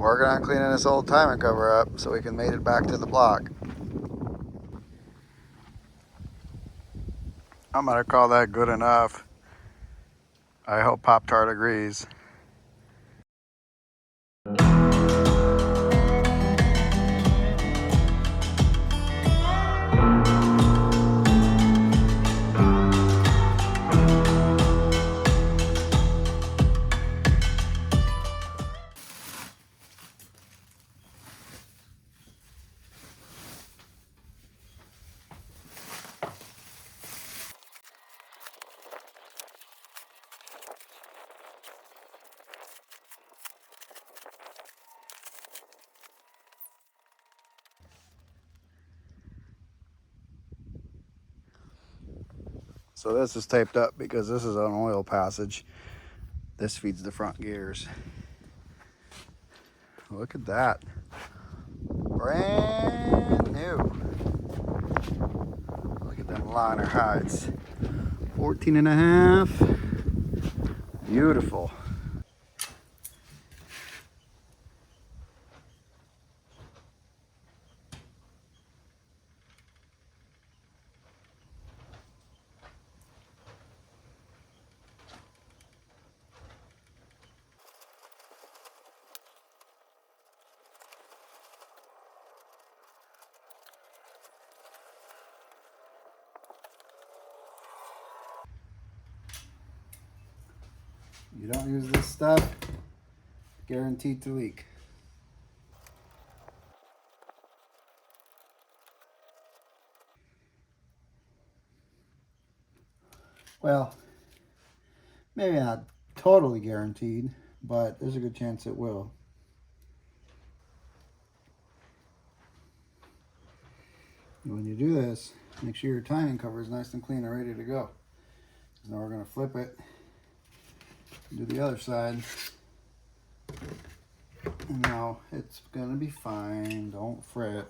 working on cleaning this old timing cover up so we can mate it back to the block. I'm gonna call that good enough. I hope Pop-Tart agrees. So this is taped up because this is an oil passage. This feeds the front gears. Look at that. Brand new. Look at them liner hides. 14 and a half. Beautiful. You don't use this stuff, guaranteed to leak. Well, maybe not totally guaranteed, but there's a good chance it will. When you do this, make sure your timing cover is nice and clean and ready to go. Now we're going to flip it, do the other side, and now it's going to be fine. Don't fret.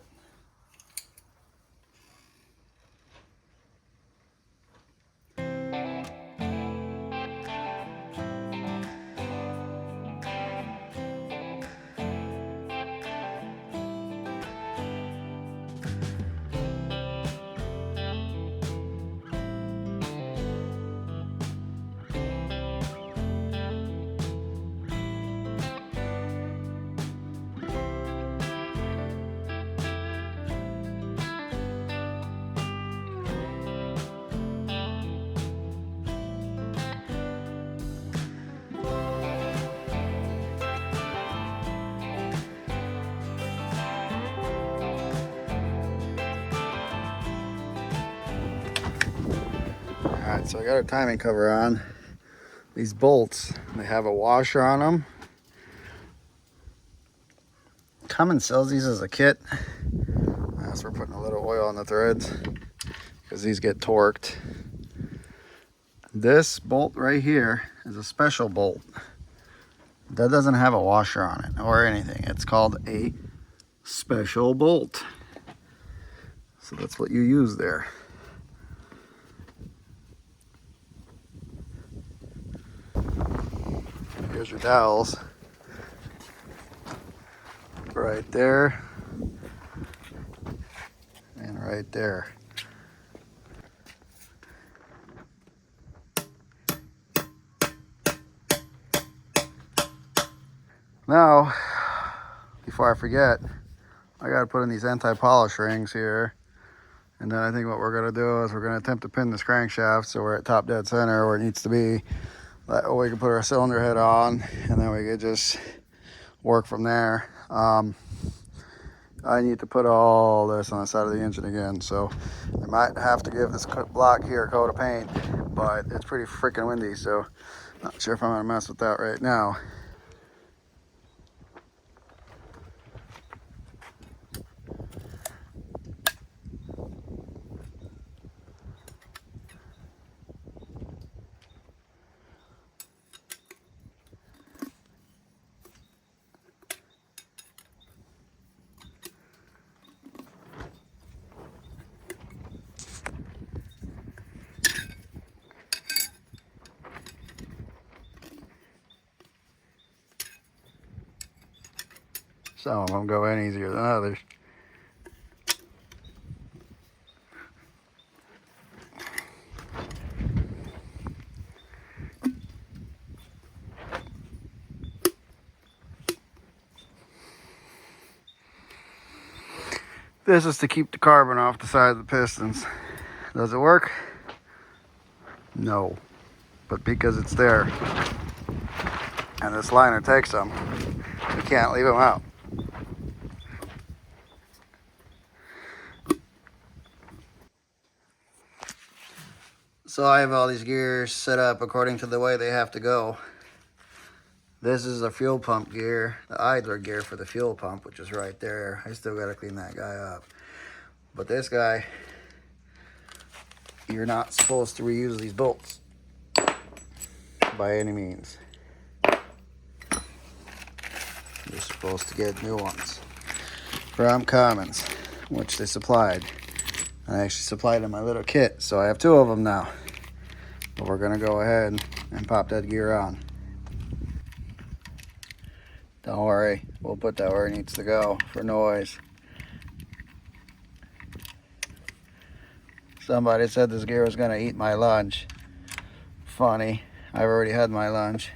Alright, so I got our timing cover on. These bolts, they have a washer on them. Cummins sells these as a kit. So we're putting a little oil on the threads because these get torqued. This bolt right here is a special bolt. That doesn't have a washer on it or anything. It's called a special bolt. So that's what you use there. Here's your dowels. Right there. And right there. Now, before I forget, I gotta put in these anti-polish rings here. And then I think what we're gonna do is we're gonna attempt to pin this crankshaft so we're at top dead center where it needs to be. That way we can put our cylinder head on and then we can just work from there. I need to put all this on the side of the engine again, so I might have to give this block here a coat of paint, but it's pretty freaking windy, so not sure if I'm gonna mess with that right now. Some of them go in easier than others. This is to keep the carbon off the side of the pistons. Does it work? No. But because it's there, and this liner takes them, we can't leave them out. So I have all these gears set up according to the way they have to go. This is the fuel pump gear, the idler gear for the fuel pump, which is right there. I still gotta clean that guy up. But this guy, you're not supposed to reuse these bolts by any means. You're supposed to get new ones from Commons, which they supplied. I actually supplied in my little kit, so I have 2 of them now. But we're gonna go ahead and pop that gear on. Don't worry, we'll put that where it needs to go for noise. Somebody said this gear was gonna eat my lunch. Funny, I've already had my lunch.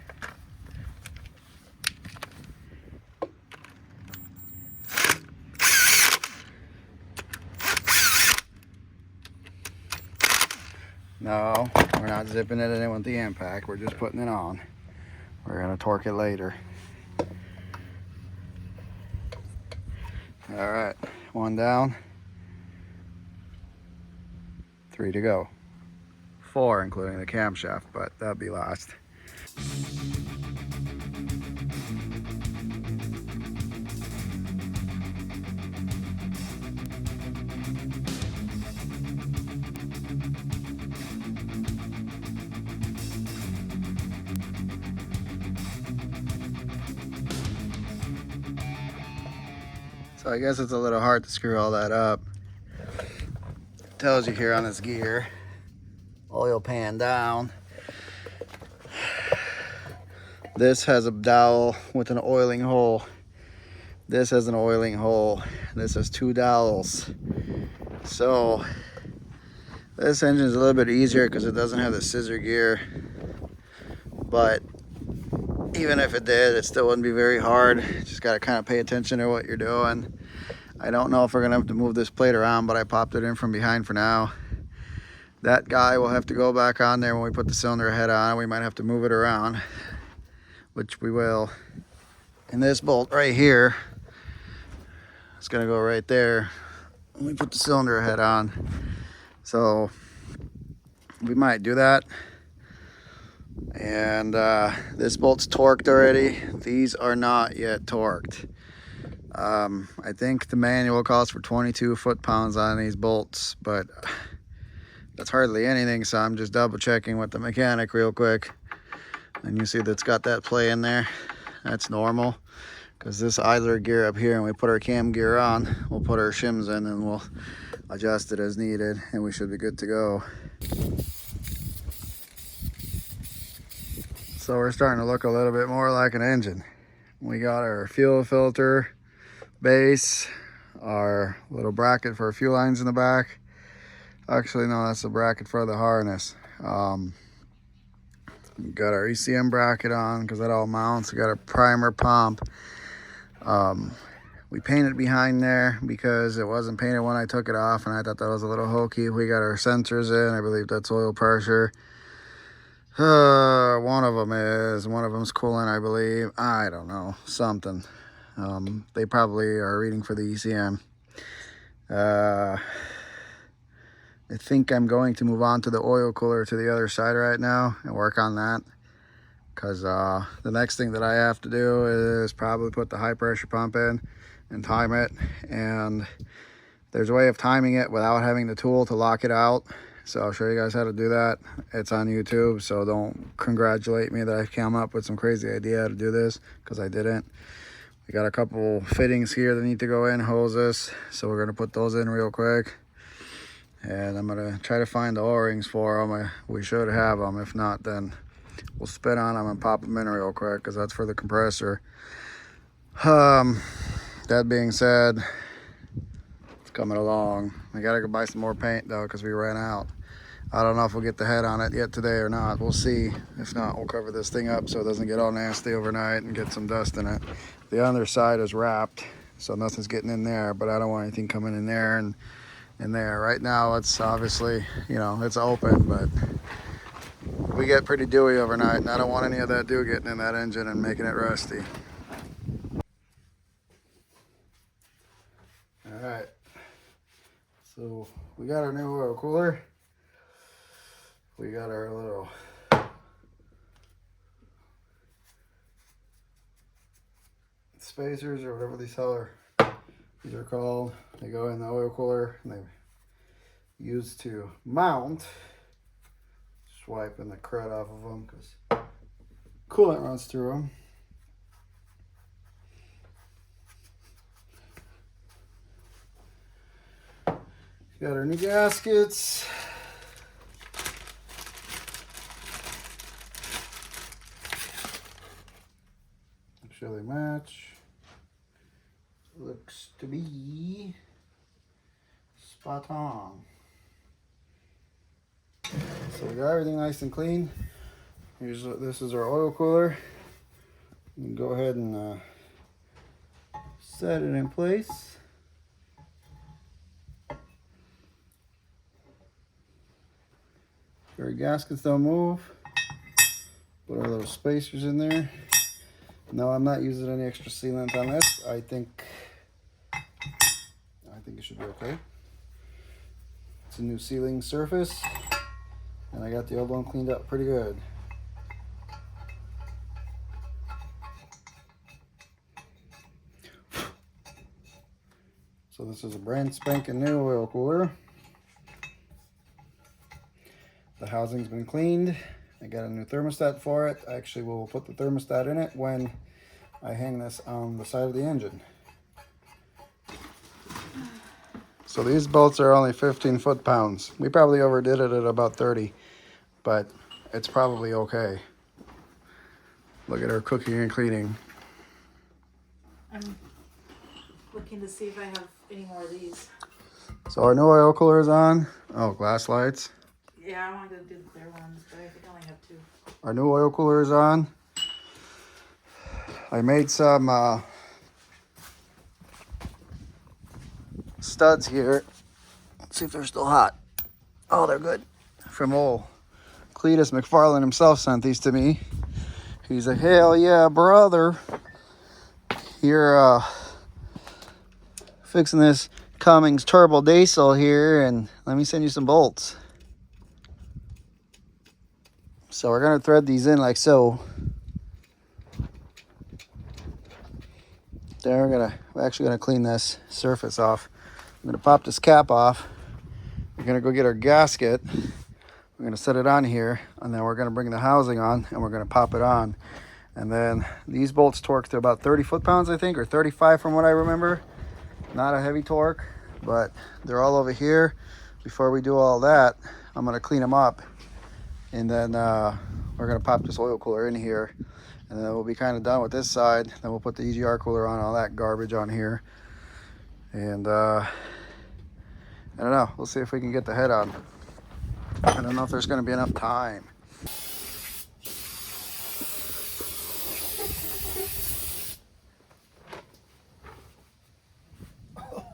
No, we're not zipping it in with the impact, we're just putting it on. We're gonna torque it later. All right, 1 down, 3 to go. 4 including the camshaft, but that'll be last. So I guess it's a little hard to screw all that up. It tells you here on this gear, oil pan down. This has a dowel with an oiling hole. This has an oiling hole. This has 2 dowels. So this engine is a little bit easier because it doesn't have the scissor gear. But even if it did, it still wouldn't be very hard. Just got to kind of pay attention to what you're doing. I don't know if we're going to have to move this plate around, but I popped it in from behind for now. That guy will have to go back on there when we put the cylinder head on. We might have to move it around, which we will. And this bolt right here is going to go right there when we put the cylinder head on. So we might do that. And this bolt's torqued already. These are not yet torqued. I think the manual calls for 22 foot-pounds on these bolts, but that's hardly anything, so I'm just double checking with the mechanic real quick. And you see that's got that play in there. That's normal, because this idler gear up here, and we put our cam gear on, we'll put our shims in and we'll adjust it as needed, and we should be good to go. So we're starting to look a little bit more like an engine. We got our fuel filter base, our little bracket for our fuel lines in the back. Actually, no, that's the bracket for the harness. We got our ECM bracket on because that all mounts. We got our primer pump. We painted behind there because it wasn't painted when I took it off, and I thought that was a little hokey. We got our sensors in. I believe that's oil pressure. One of them's coolant, I believe. I don't know, something. They probably are reading for the ECM. I think I'm going to move on to the oil cooler to the other side right now and work on that, because the next thing that I have to do is probably put the high pressure pump in and time it. And there's a way of timing it without having the tool to lock it out. So I'll show you guys how to do that. It's on YouTube, so don't congratulate me that I came up with some crazy idea to do this, because I didn't. We got a couple fittings here that need to go in, hoses, so we're gonna put those in real quick. And I'm gonna try to find the O-rings for them. We should have them. If not, then we'll spit on them and pop them in real quick, because that's for the compressor. that being said, it's coming along. I gotta go buy some more paint though, because we ran out. I don't know if we'll get the head on it yet today or not. We'll see. If not, we'll cover this thing up so it doesn't get all nasty overnight and get some dust in it. The underside is wrapped, so nothing's getting in there, but I don't want anything coming in there and in there. Right now, it's obviously, you know, it's open, but we get pretty dewy overnight, and I don't want any of that dew getting in that engine and making it rusty. All right, so we got our new oil cooler. We got our little spacers or whatever these are called. They go in the oil cooler and they used to mount. Just wiping the crud off of them because coolant runs through them. Got our new gaskets. Make sure they match. Looks to be spot on. So we got everything nice and clean. This is our oil cooler. You can go ahead and set it in place. Our gaskets don't move. Put our little spacers in there. No, I'm not using any extra sealant on this. I think it should be okay. It's a new sealing surface, and I got the old one cleaned up pretty good. So this is a brand spanking new oil cooler. The housing's been cleaned. I got a new thermostat for it. Actually, we'll put the thermostat in it when I hang this on the side of the engine. So these bolts are only 15 foot-pounds. We probably overdid it at about 30, but it's probably okay. Look at her cooking and cleaning. I'm looking to see if I have any more of these. So our new oil cooler is on. Oh, glass lights. Yeah, I want to go do the clear ones, but I think I only have 2. Our new oil cooler is on. I made some studs here. Let's see if they're still hot. Oh, they're good. From old Cletus McFarland himself sent these to me. He's a hell yeah, brother. You're fixing this Cummins turbo diesel here, and let me send you some bolts. So we're gonna thread these in like so. Then we're actually gonna clean this surface off. I'm gonna pop this cap off. We're gonna go get our gasket. We're gonna set it on here, and then we're gonna bring the housing on, and we're gonna pop it on. And then these bolts torque to about 30 foot-pounds, I think, or 35 from what I remember. Not a heavy torque, but they're all over here. Before we do all that, I'm gonna clean them up. And then we're gonna pop this oil cooler in here, and then we'll be kind of done with this side. Then we'll put the EGR cooler on, all that garbage on here. And I don't know, we'll see if we can get the head on. I don't know if there's gonna be enough time.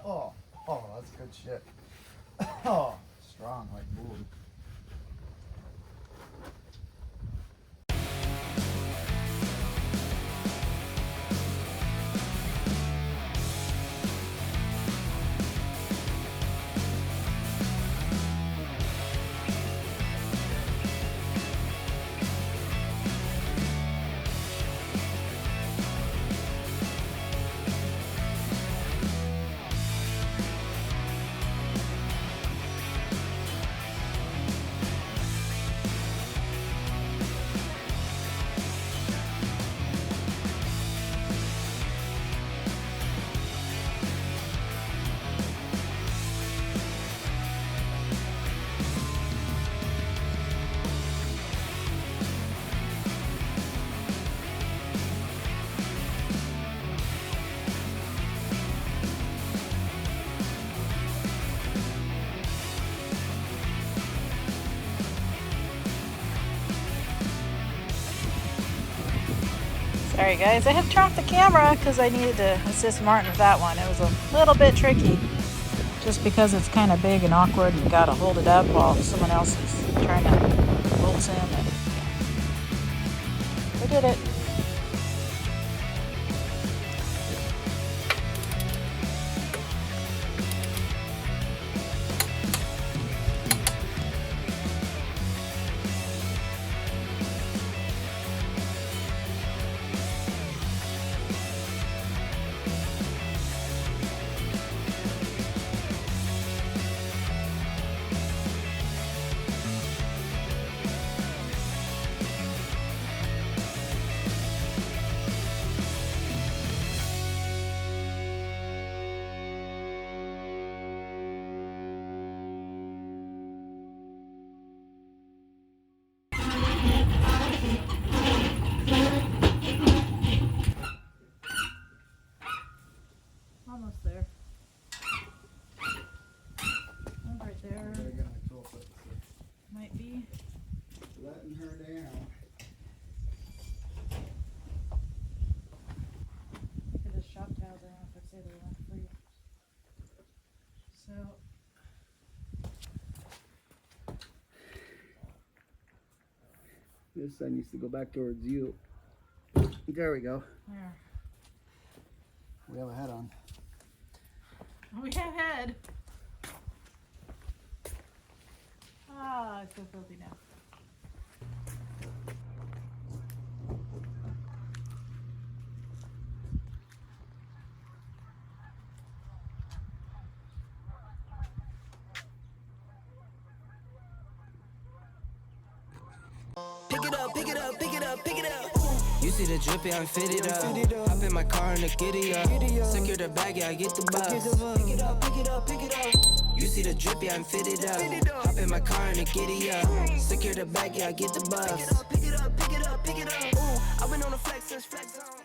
Oh, that's good shit. Oh, strong like wood. Alright guys, I have dropped the camera because I needed to assist Martin with that one. It was a little bit tricky just because it's kind of big and awkward and you gotta hold it up while someone else is trying to bolt in. And we did it. Almost there. Oh, right there. Might be. Letting her down. Look at this shop towels. I don't know if I say they want free. So. This side needs to go back towards you. There we go. There. We have a head on. We have head. Ah, I feel filthy now. Pick it up, pick it up, pick it up, pick it up. You see the drippy, I'm fitted up. Hop in my car and the giddy up. Secure the bag, yeah, I get the bus. Pick it up, pick it up, pick it up. You see the drippy, I'm fitted up. Hop in my car and the giddy up. Secure the bag, yeah, I get the bus. Pick it up, pick it up, pick it up, pick it up. I've been on the flex since flex zone.